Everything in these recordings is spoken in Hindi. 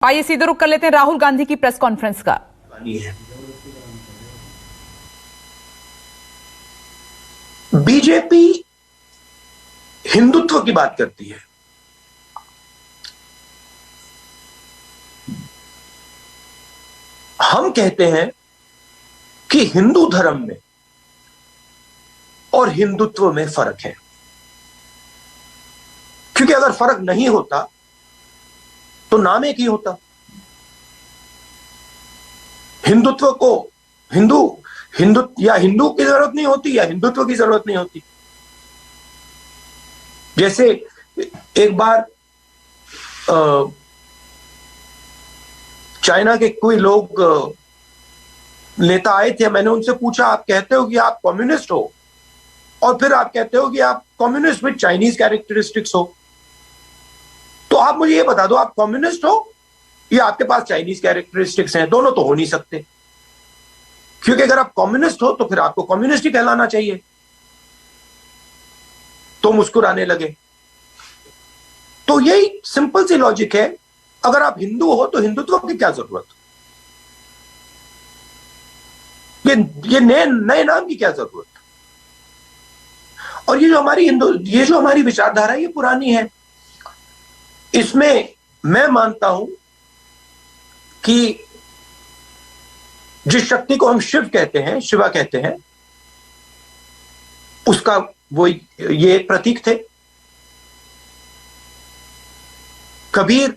आइए सीधे रुख कर लेते हैं राहुल गांधी की प्रेस कॉन्फ्रेंस का। बीजेपी हिंदुत्व की बात करती है। हम कहते हैं कि हिंदू धर्म में और हिंदुत्व में फर्क है, क्योंकि अगर फर्क नहीं होता तो नाम एक ही होता। हिंदुत्व को हिंदू की जरूरत नहीं होती या हिंदुत्व की जरूरत नहीं होती। जैसे एक बार चाइना के कोई लोग नेता आए थे, मैंने उनसे पूछा, आप कहते हो कि आप कम्युनिस्ट हो और फिर आप कहते हो कि आप कम्युनिस्ट विद चाइनीज कैरेक्टरिस्टिक्स हो, तो आप मुझे ये बता दो, आप कम्युनिस्ट हो या आपके पास चाइनीज कैरेक्टरिस्टिक्स हैं? दोनों तो हो नहीं सकते, क्योंकि अगर आप कम्युनिस्ट हो तो फिर आपको कम्युनिस्ट ही कहलाना चाहिए। तो मुस्कुराने लगे। तो यही सिंपल सी लॉजिक है, अगर आप हिंदू हो तो हिंदुत्व की क्या जरूरत? ये नए नाम की क्या जरूरत? और ये जो हमारी विचारधारा ये पुरानी है। इसमें मैं मानता हूं कि जिस शक्ति को हम शिव कहते हैं, शिवा कहते हैं, उसका ये एक प्रतीक थे। कबीर,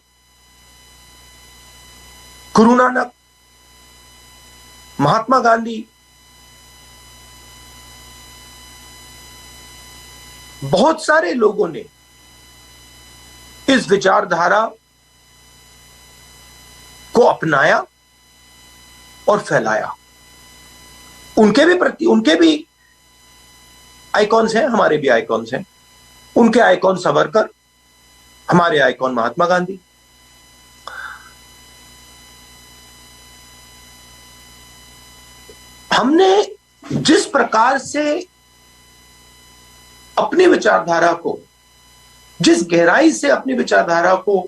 गुरु नानक, महात्मा गांधी, बहुत सारे लोगों ने इस विचारधारा को अपनाया और फैलाया। उनके भी आइकॉन्स हैं, हमारे भी आइकॉन्स हैं। उनके आइकॉन सावरकर, हमारे आइकॉन महात्मा गांधी। हमने जिस प्रकार से अपनी विचारधारा को, जिस गहराई से अपनी विचारधारा को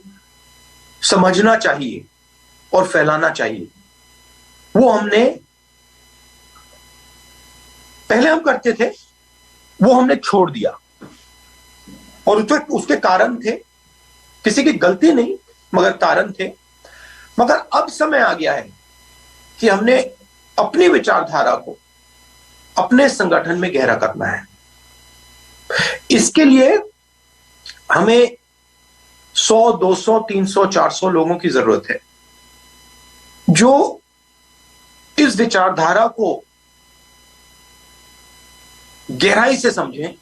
समझना चाहिए और फैलाना चाहिए, वो हमने पहले हम करते थे, वो हमने छोड़ दिया। और उसके कारण थे, किसी की गलती नहीं मगर कारण थे। मगर अब समय आ गया है कि हमने अपनी विचारधारा को अपने संगठन में गहरा करना है। इसके लिए हमें 100, 200, 300, 400 लोगों की जरूरत है जो इस विचारधारा को गहराई से समझें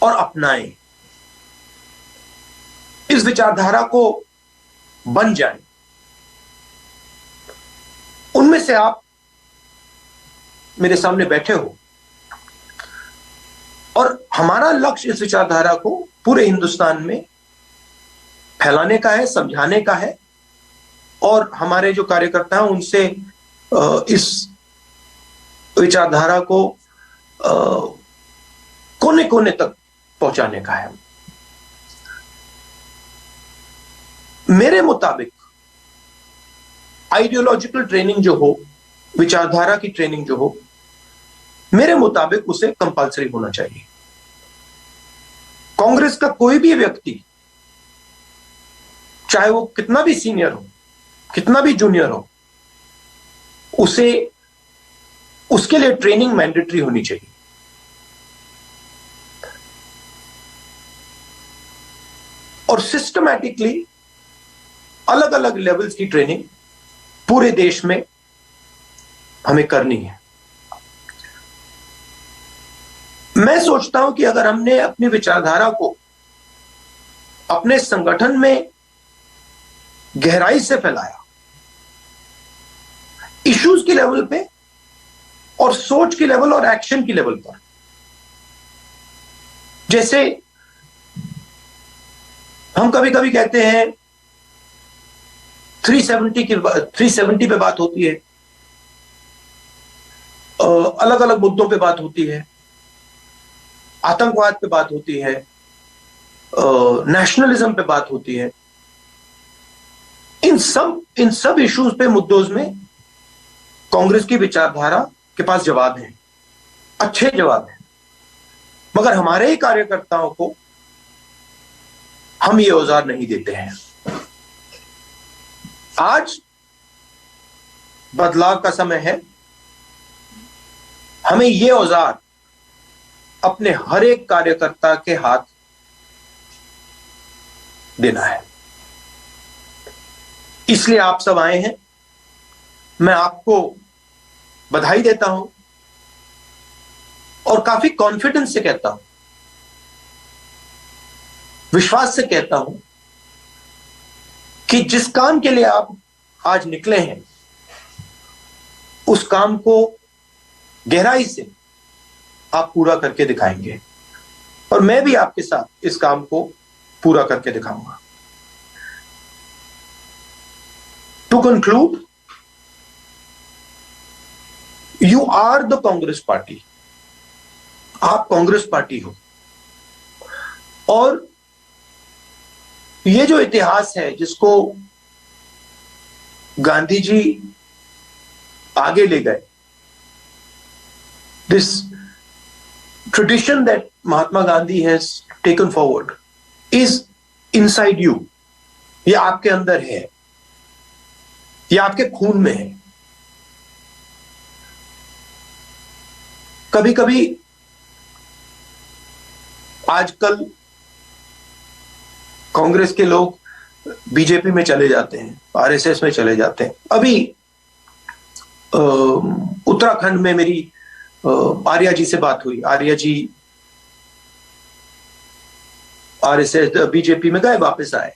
और अपनाएं, इस विचारधारा को बन जाएं। उनमें से आप मेरे सामने बैठे हो, और हमारा लक्ष्य इस विचारधारा को पूरे हिंदुस्तान में फैलाने का है, समझाने का है, और हमारे जो कार्यकर्ता हैं उनसे इस विचारधारा को कोने कोने तक पहुंचाने का है। मेरे मुताबिक आइडियोलॉजिकल ट्रेनिंग जो हो, विचारधारा की ट्रेनिंग जो हो, मेरे मुताबिक उसे कंपल्सरी होना चाहिए। कांग्रेस का कोई भी व्यक्ति, चाहे वो कितना भी सीनियर हो, कितना भी जूनियर हो, उसके लिए ट्रेनिंग मैंडेटरी होनी चाहिए। और सिस्टमैटिकली अलग अलग लेवल्स की ट्रेनिंग पूरे देश में हमें करनी है। मैं सोचता हूं कि अगर हमने अपनी विचारधारा को अपने संगठन में गहराई से फैलाया, इश्यूज के लेवल पे और सोच के लेवल और एक्शन की लेवल पर, जैसे हम कभी कभी कहते हैं 370 पे बात होती है, अलग अलग मुद्दों पे बात होती है, आतंकवाद पे बात होती है, नेशनलिज्म पे बात होती है, इन सब इश्यूज पे, मुद्दों में कांग्रेस की विचारधारा के पास जवाब है, अच्छे जवाब है, मगर हमारे ही कार्यकर्ताओं को हम ये औजार नहीं देते हैं। आज बदलाव का समय है, हमें ये औजार अपने हर एक कार्यकर्ता के हाथ देना है। इसलिए आप सब आए हैं, मैं आपको बधाई देता हूं और काफी कॉन्फिडेंस से कहता हूं, विश्वास से कहता हूं कि जिस काम के लिए आप आज निकले हैं उस काम को गहराई से आप पूरा करके दिखाएंगे और मैं भी आपके साथ इस काम को पूरा करके दिखाऊंगा। To conclude, you are the Congress party. आप कांग्रेस पार्टी हो और ये जो इतिहास है जिसको गांधी जी आगे ले गए, this tradition that Mahatma Gandhi has taken forward is inside you. ये आपके अंदर है, ये आपके खून में है। कभी कभी आजकल कांग्रेस के लोग बीजेपी में चले जाते हैं, आरएसएस में चले जाते हैं। अभी उत्तराखंड में मेरी आर्या जी से बात हुई। आर्या जी आरएसएस बीजेपी में गए, वापस आए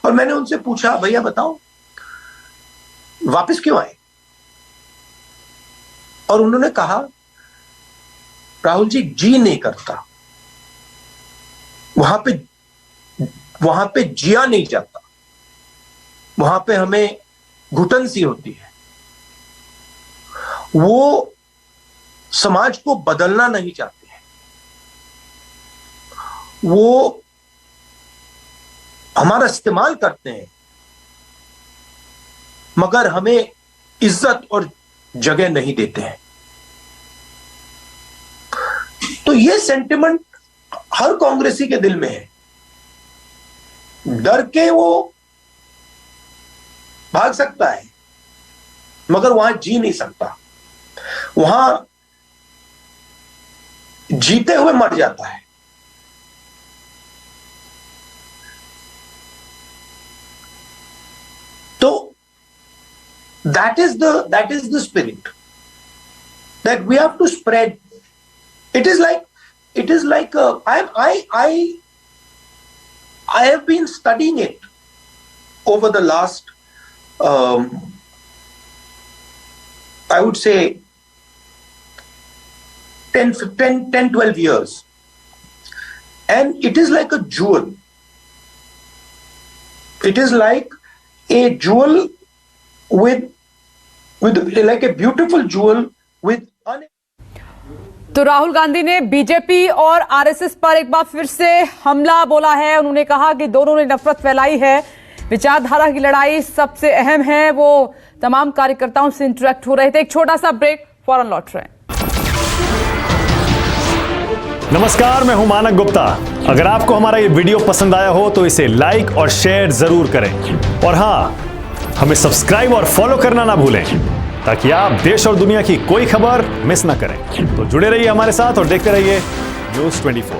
और मैंने उनसे पूछा, भैया बताओ वापस क्यों आए? और उन्होंने कहा, राहुल जी नहीं करता, वहां पे जिया नहीं जाता, वहां पे हमें घुटन सी होती है, वो समाज को बदलना नहीं चाहते हैं, वो हमारा इस्तेमाल करते हैं मगर हमें इज्जत और जगह नहीं देते हैं। तो ये सेंटिमेंट हर कांग्रेसी के दिल में है। डर के वो भाग सकता है मगर वहां जी नहीं सकता, वहां जीते हुए मर जाता है। तो that is the spirit that we have to spread. It is like I have been studying it over the last I would say 10-12 years, and it is like a jewel. It is like a jewel with like a beautiful jewel with तो राहुल गांधी ने बीजेपी और आरएसएस पर एक बार फिर से हमला बोला है। उन्होंने कहा कि दोनों ने नफरत फैलाई है, विचारधारा की लड़ाई सबसे अहम है। वो तमाम कार्यकर्ताओं से इंटरेक्ट हो रहे थे। एक छोटा सा ब्रेक, फौरन लौट रहे हैं। नमस्कार, मैं हूं मानक गुप्ता। अगर आपको हमारा ये वीडियो पसंद आया हो तो इसे लाइक और शेयर जरूर करें और हाँ, हमें सब्सक्राइब और फॉलो करना ना भूलें ताकि आप देश और दुनिया की कोई खबर मिस ना करें। तो जुड़े रहिए हमारे साथ और देखते रहिए न्यूज़ 24।